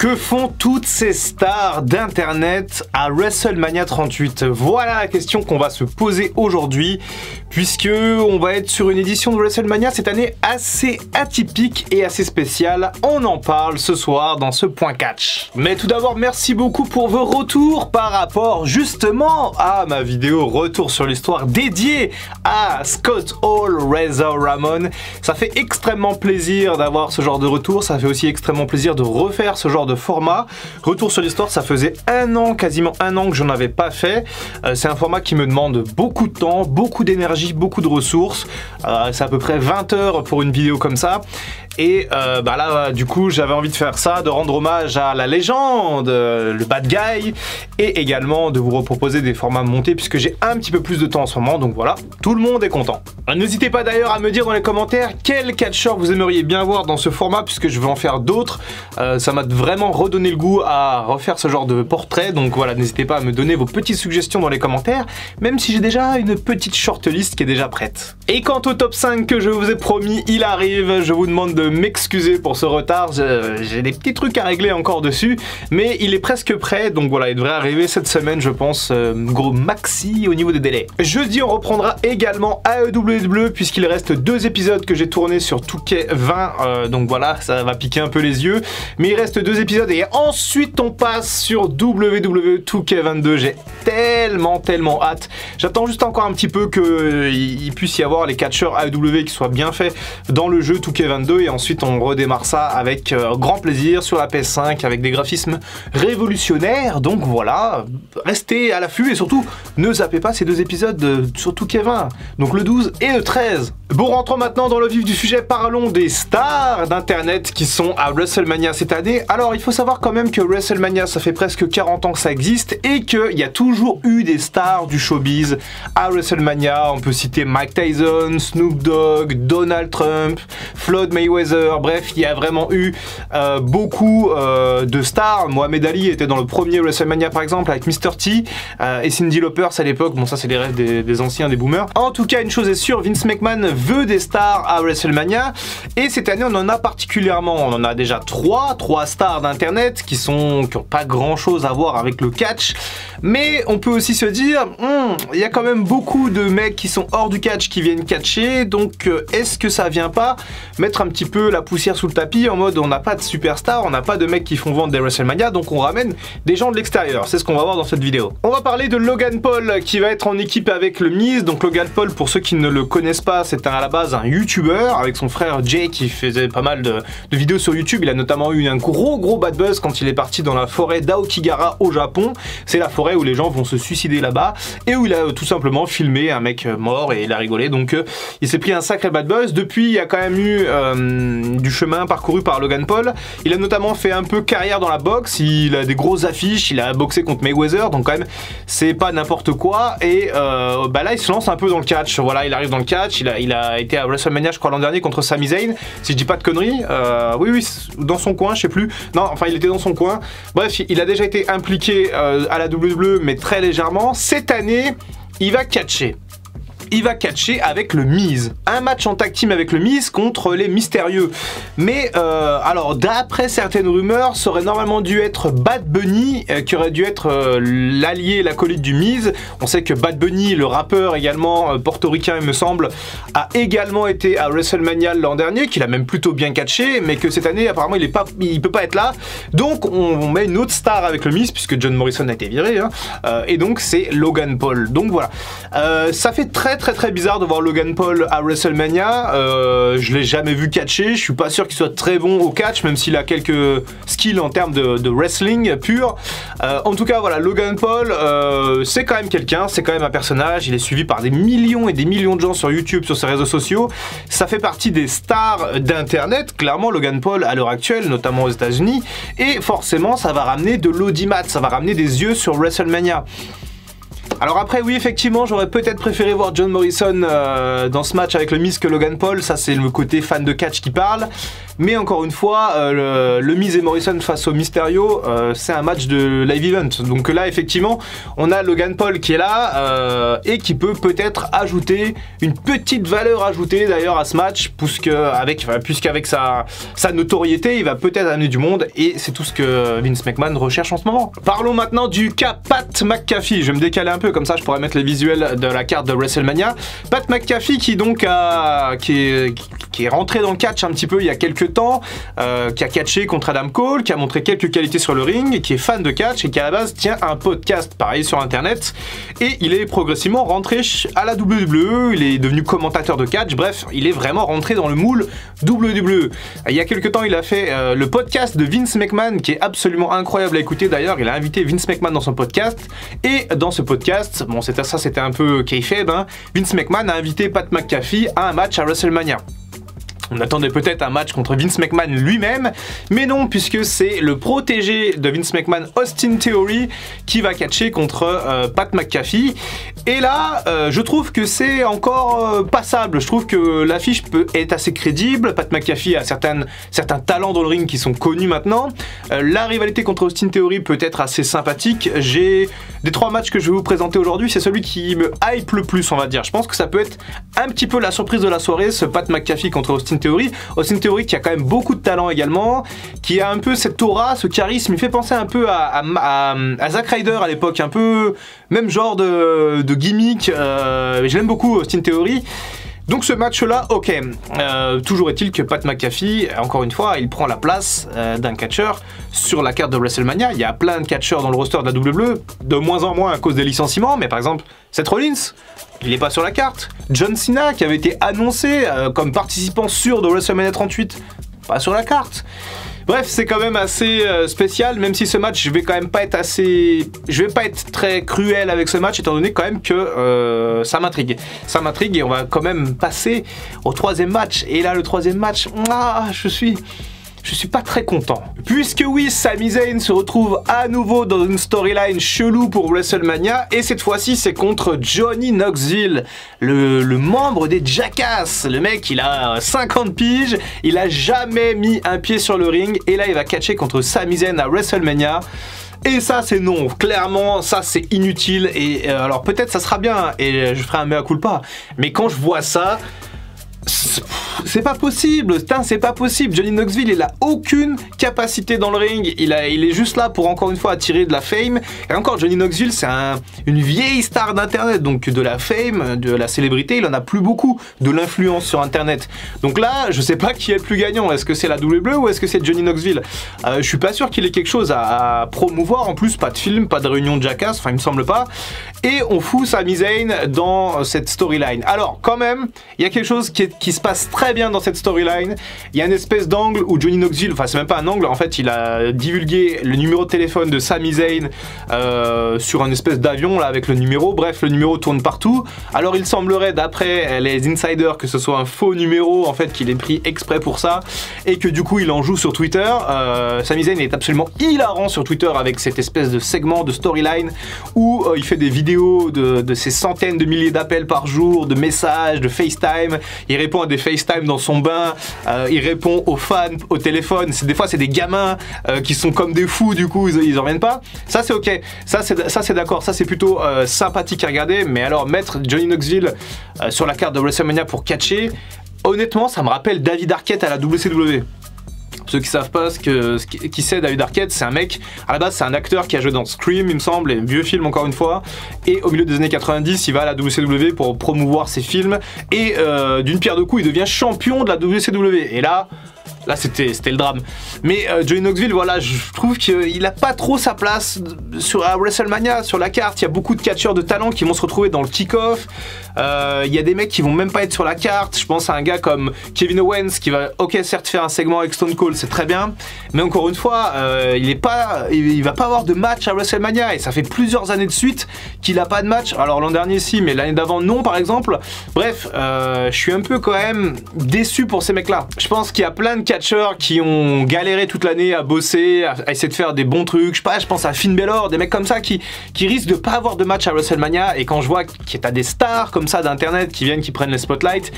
Que font toutes ces stars d'internet à WrestleMania 38? Voilà la question qu'on va se poser aujourd'hui, puisque on va être sur une édition de WrestleMania cette année assez atypique et assez spéciale. On en parle ce soir dans ce point catch. Mais tout d'abord, merci beaucoup pour vos retours par rapport justement à ma vidéo retour sur l'histoire dédiée à Scott Hall, Razor Ramon. Ça fait extrêmement plaisir d'avoir ce genre de retour, ça fait aussi extrêmement plaisir de refaire ce genre de format. Retour sur l'histoire, ça faisait un an, quasiment un an que j'en avais pas fait. C'est un format qui me demande beaucoup de temps, beaucoup d'énergie, beaucoup de ressources. C'est à peu près 20 heures pour une vidéo comme ça. Et là, du coup, j'avais envie de faire ça, de rendre hommage à la légende, le bad guy, et également de vous reproposer des formats montés, puisque j'ai un petit peu plus de temps en ce moment, donc voilà, tout le monde est content. N'hésitez pas d'ailleurs à me dire dans les commentaires quel catcheur vous aimeriez bien voir dans ce format, puisque je vais en faire d'autres. Ça m'a vraiment redonné le goût à refaire ce genre de portrait, donc voilà, n'hésitez pas à me donner vos petites suggestions dans les commentaires, même si j'ai déjà une petite shortlist qui est déjà prête. Et quant au top 5 que je vous ai promis, il arrive, je vous demande de m'excuser pour ce retard, j'ai des petits trucs à régler encore dessus, mais il est presque prêt, donc voilà, il devrait arriver cette semaine, je pense, gros maxi au niveau des délais. Jeudi, on reprendra également AEW, puisqu'il reste 2 épisodes que j'ai tournés sur 2K20, donc voilà, ça va piquer un peu les yeux, mais il reste 2 épisodes, et ensuite on passe sur WWE 2K22, j'ai tellement hâte. J'attends juste encore un petit peu qu'il puisse y avoir les catcheurs AEW qui soient bien faits dans le jeu 2K22, et ensuite on redémarre ça avec grand plaisir sur la PS5 avec des graphismes révolutionnaires. Donc voilà, restez à l'affût et surtout ne zappez pas ces 2 épisodes sur 2K20, donc le 12 et le 13. Bon, rentrons maintenant dans le vif du sujet, parlons des stars d'internet qui sont à WrestleMania cette année. Alors il faut savoir quand même que WrestleMania, ça fait presque 40 ans que ça existe et qu'il y a toujours eu des stars du showbiz à WrestleMania. On peut citer Mike Tyson, Snoop Dogg, Donald Trump, Floyd Mayweather, bref, il y a vraiment eu beaucoup de stars. Mohamed Ali était dans le premier WrestleMania par exemple avec Mr. T et Cyndi Lauper à l'époque. Bon, ça c'est les rêves des anciens, des boomers. En tout cas, une chose est sûre, Vince McMahon veut des stars à WrestleMania, et cette année on en a particulièrement. On en a déjà 3 stars d'internet qui ont pas grand chose à voir avec le catch, mais on peut aussi se dire il y a quand même beaucoup de mecs qui sont hors du catch qui viennent catcher, donc est-ce que ça vient pas mettre un petit peu la poussière sous le tapis en mode on n'a pas de superstars, on n'a pas de mecs qui font vendre des WrestleMania, donc on ramène des gens de l'extérieur. C'est ce qu'on va voir dans cette vidéo. On va parler de Logan Paul qui va être en équipe avec le Miz. Donc Logan Paul, pour ceux qui ne le connaissent pas, c'est à la base un YouTuber avec son frère Jay qui faisait pas mal de vidéos sur YouTube. Il a notamment eu un gros bad buzz quand il est parti dans la forêt d'Aokigahara au Japon. C'est la forêt où les gens vont se suicider là-bas et où il a tout simplement filmé un mec mort et il a rigolé. Donc il s'est pris un sacré bad buzz. Depuis, il y a quand même eu du chemin parcouru par Logan Paul. Il a notamment fait un peu carrière dans la boxe. Il a des grosses affiches. Il a boxé contre Mayweather. Donc quand même, c'est pas n'importe quoi. Et là, il se lance un peu dans le catch. Voilà, il arrive dans le catch. Il a été à WrestleMania, je crois, l'an dernier contre Sami Zayn, si je dis pas de conneries. Oui, dans son coin, je sais plus. Non, enfin, il était dans son coin. Bref, il a déjà été impliqué à la WWE, mais très légèrement. Cette année, il va catcher. Il va catcher avec le Miz. Un match en tag team avec le Miz contre les Mystérieux. Mais alors d'après certaines rumeurs, ça aurait normalement dû être Bad Bunny qui aurait dû être l'allié, l'acolyte du Miz. On sait que Bad Bunny, le rappeur également portoricain il me semble, a également été à WrestleMania l'an dernier, qu'il a même plutôt bien catché, mais que cette année apparemment il peut pas être là. Donc on met une autre star avec le Miz puisque John Morrison a été viré, et donc c'est Logan Paul. Donc voilà, ça fait très bizarre de voir Logan Paul à WrestleMania. Je l'ai jamais vu catcher, je suis pas sûr qu'il soit très bon au catch, même s'il a quelques skills en termes de wrestling pur. En tout cas voilà, Logan Paul c'est quand même quelqu'un, c'est quand même un personnage, il est suivi par des millions et des millions de gens sur YouTube, sur ses réseaux sociaux. Ça fait partie des stars d'internet, clairement Logan Paul à l'heure actuelle, notamment aux États-Unis, et forcément ça va ramener de l'audimat, ça va ramener des yeux sur WrestleMania. Alors après, oui, effectivement, j'aurais peut-être préféré voir John Morrison dans ce match avec le Miz que Logan Paul. Ça, c'est le côté fan de catch qui parle. Mais encore une fois, le Miz et Morrison face au Mysterio, c'est un match de live event. Donc là, effectivement, on a Logan Paul qui est là et qui peut peut-être ajouter une petite valeur ajoutée d'ailleurs à ce match, puisqu'avec sa notoriété, il va peut-être amener du monde et c'est tout ce que Vince McMahon recherche en ce moment. Parlons maintenant du cas Pat McAfee. Je vais me décaler un peu, comme ça je pourrais mettre les visuels de la carte de WrestleMania. Pat McAfee qui donc qui est rentré dans le catch un petit peu il y a quelques temps, qui a catché contre Adam Cole, qui a montré quelques qualités sur le ring, qui est fan de catch et qui à la base tient un podcast pareil sur internet, et il est progressivement rentré à la WWE, il est devenu commentateur de catch, bref, il est vraiment rentré dans le moule WWE. Il y a quelques temps il a fait le podcast de Vince McMahon qui est absolument incroyable à écouter, d'ailleurs il a invité Vince McMahon dans son podcast, et dans ce podcast, bon c'était un peu kayfabe, hein, Vince McMahon a invité Pat McAfee à un match à WrestleMania. On attendait peut-être un match contre Vince McMahon lui-même, mais non, puisque c'est le protégé de Vince McMahon, Austin Theory, qui va catcher contre Pat McAfee. Et là, je trouve que c'est encore passable. Je trouve que l'affiche peut être assez crédible. Pat McAfee a certains talents dans le ring qui sont connus maintenant. La rivalité contre Austin Theory peut être assez sympathique. Des 3 matchs que je vais vous présenter aujourd'hui, c'est celui qui me hype le plus, on va dire. Je pense que ça peut être un petit peu la surprise de la soirée, ce Pat McAfee contre Austin Theory. Austin Theory qui a quand même beaucoup de talent également, qui a un peu cette aura, ce charisme, il fait penser un peu à Zack Ryder à l'époque, un peu même genre de gimmick, je l'aime beaucoup Austin Theory. Donc ce match-là, ok. Toujours est-il que Pat McAfee, encore une fois, il prend la place d'un catcheur sur la carte de WrestleMania. Il y a plein de catcheurs dans le roster de la WWE, de moins en moins à cause des licenciements, mais par exemple, Seth Rollins, il n'est pas sur la carte. John Cena, qui avait été annoncé comme participant sûr de WrestleMania 38, pas sur la carte. Bref, c'est quand même assez spécial, même si ce match, je vais pas être très cruel avec ce match, étant donné quand même que ça m'intrigue. Ça m'intrigue et on va quand même passer au 3e match. Et là, le 3e match, je suis pas très content. Puisque oui, Sami Zayn se retrouve à nouveau dans une storyline chelou pour WrestleMania, et cette fois-ci c'est contre Johnny Knoxville, le membre des Jackass. Le mec, il a 50 piges, il a jamais mis un pied sur le ring, et là il va catcher contre Sami Zayn à WrestleMania. Et ça c'est non, clairement ça c'est inutile, et alors peut-être ça sera bien, et je ferai un mea culpa, mais quand je vois ça, c'est pas possible, c'est pas possible. Johnny Knoxville, il a aucune capacité dans le ring, il est juste là pour encore une fois attirer de la fame. Et encore, Johnny Knoxville, c'est une vieille star d'internet, donc de la fame, de la célébrité, il en a plus beaucoup, de l'influence sur internet. Donc là, je sais pas qui est le plus gagnant, est-ce que c'est la WWE ou est-ce que c'est Johnny Knoxville? Je suis pas sûr qu'il ait quelque chose à promouvoir, en plus pas de film, pas de réunion de Jackass, enfin il me semble pas. Et on fout Sami Zayn dans cette storyline. Alors quand même, il y a quelque chose qui se passe très bien dans cette storyline. Il y a une espèce d'angle où Johnny Knoxville, enfin c'est même pas un angle, en fait il a divulgué le numéro de téléphone de Sami Zayn sur un espèce d'avion là avec le numéro. Bref, le numéro tourne partout. Alors il semblerait d'après les insiders que ce soit un faux numéro, en fait qu'il est pris exprès pour ça, et que du coup il en joue sur Twitter. Sami Zayn est absolument hilarant sur Twitter avec cette espèce de segment de storyline où il fait des vidéos de ces centaines de milliers d'appels par jour, de messages, de FaceTime. Il répond à des FaceTime dans son bain, il répond aux fans au téléphone. Des fois c'est des gamins qui sont comme des fous, du coup ils en reviennent pas. Ça c'est ok, ça c'est d'accord, ça c'est plutôt sympathique à regarder. Mais alors mettre Johnny Knoxville sur la carte de WrestleMania pour catcher, honnêtement ça me rappelle David Arquette à la WCW. Pour ceux qui savent pas qui c'est David Arquette, c'est un mec, à la base c'est un acteur qui a joué dans Scream il me semble, et vieux film encore une fois, et au milieu des années 90 il va à la WCW pour promouvoir ses films, et d'une pierre deux coups il devient champion de la WCW, et là c'était le drame. Mais Johnny Knoxville, voilà, je trouve qu'il a pas trop sa place sur WrestleMania, sur la carte. Il y a beaucoup de catcheurs de talent qui vont se retrouver dans le kick-off. Il y a des mecs qui vont même pas être sur la carte. Je pense à un gars comme Kevin Owens qui va, ok, certes faire un segment avec Stone Cold, c'est très bien, mais encore une fois, il va pas avoir de match à WrestleMania, et ça fait plusieurs années de suite qu'il a pas de match. Alors l'an dernier si, mais l'année d'avant non par exemple. Bref, je suis un peu quand même déçu pour ces mecs-là. Je pense qu'il y a plein de de catcheurs qui ont galéré toute l'année à bosser, à essayer de faire des bons trucs. Je sais pas, je pense à Finn Balor, des mecs comme ça qui risquent de pas avoir de match à WrestleMania. Et quand je vois qu'il y a des stars comme ça d'internet qui viennent, qui prennent les spotlights,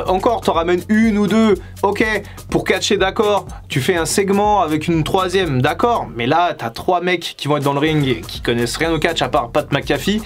encore t'en ramènes une ou deux, ok, pour catcher, d'accord, tu fais un segment avec une troisième, d'accord, mais là t'as 3 mecs qui vont être dans le ring et qui connaissent rien au catch à part Pat McAfee.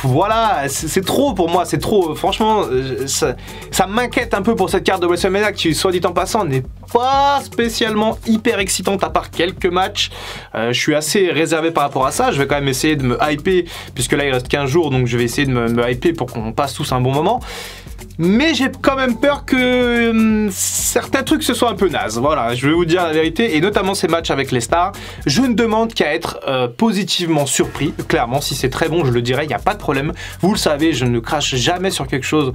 Voilà, c'est trop pour moi, c'est trop. Franchement, ça m'inquiète un peu pour cette carte de WrestleMania qui, soit dit en passant, n'est pas spécialement hyper excitante à part quelques matchs. Je suis assez réservé par rapport à ça. Je vais quand même essayer de me hyper, puisque là il reste 15 jours, donc je vais essayer de me hyper pour qu'on passe tous un bon moment. Mais j'ai quand même peur que certains trucs se soient un peu nazes. Voilà, je vais vous dire la vérité, et notamment ces matchs avec les stars. Je ne demande qu'à être positivement surpris. Clairement, si c'est très bon, je le dirai, il n'y a pas de problème. Vous le savez, je ne crache jamais sur quelque chose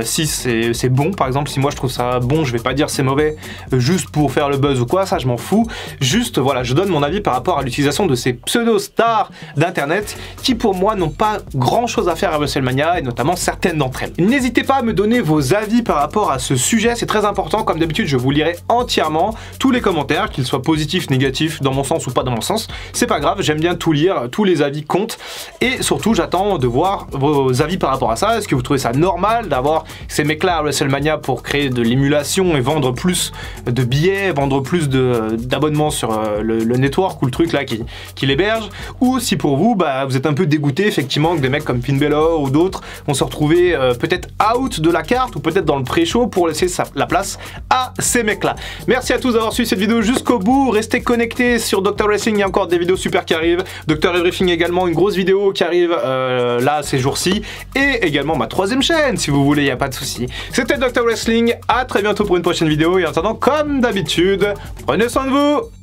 si c'est bon. Par exemple, si moi je trouve ça bon, je vais pas dire c'est mauvais juste pour faire le buzz ou quoi, ça je m'en fous. Juste, voilà, je donne mon avis par rapport à l'utilisation de ces pseudo-stars d'internet qui pour moi n'ont pas grand chose à faire à WrestleMania, et notamment certaines d'entre elles. N'hésitez pas à me donner vos avis par rapport à ce sujet, c'est très important. Comme d'habitude, je vous lirai entièrement tous les commentaires, qu'ils soient positifs, négatifs, dans mon sens ou pas dans mon sens. C'est pas grave, j'aime bien tout lire, tous les avis comptent. Et surtout, j'attends de voir vos avis par rapport à ça. Est-ce que vous trouvez ça normal d'avoir ces mecs-là à WrestleMania pour créer de l'émulation et vendre plus de billets, vendre plus d'abonnements sur le network ou le truc là qui l'héberge? Ou si pour vous, bah, vous êtes un peu dégoûté effectivement que des mecs comme Finn Balor ou d'autres vont se retrouver peut-être out de la carte ou peut-être dans le pré-show pour laisser la place à ces mecs-là. Merci à tous d'avoir suivi cette vidéo jusqu'au bout. Restez connectés sur Dr Wrestling, il y a encore des vidéos super qui arrivent. Dr Everything également, une grosse vidéo qui arrive là ces jours-ci. Et également ma 3e chaîne, si vous voulez, il n'y a pas de souci. C'était Dr Wrestling, à très bientôt pour une prochaine vidéo. Et en attendant, comme d'habitude, prenez soin de vous.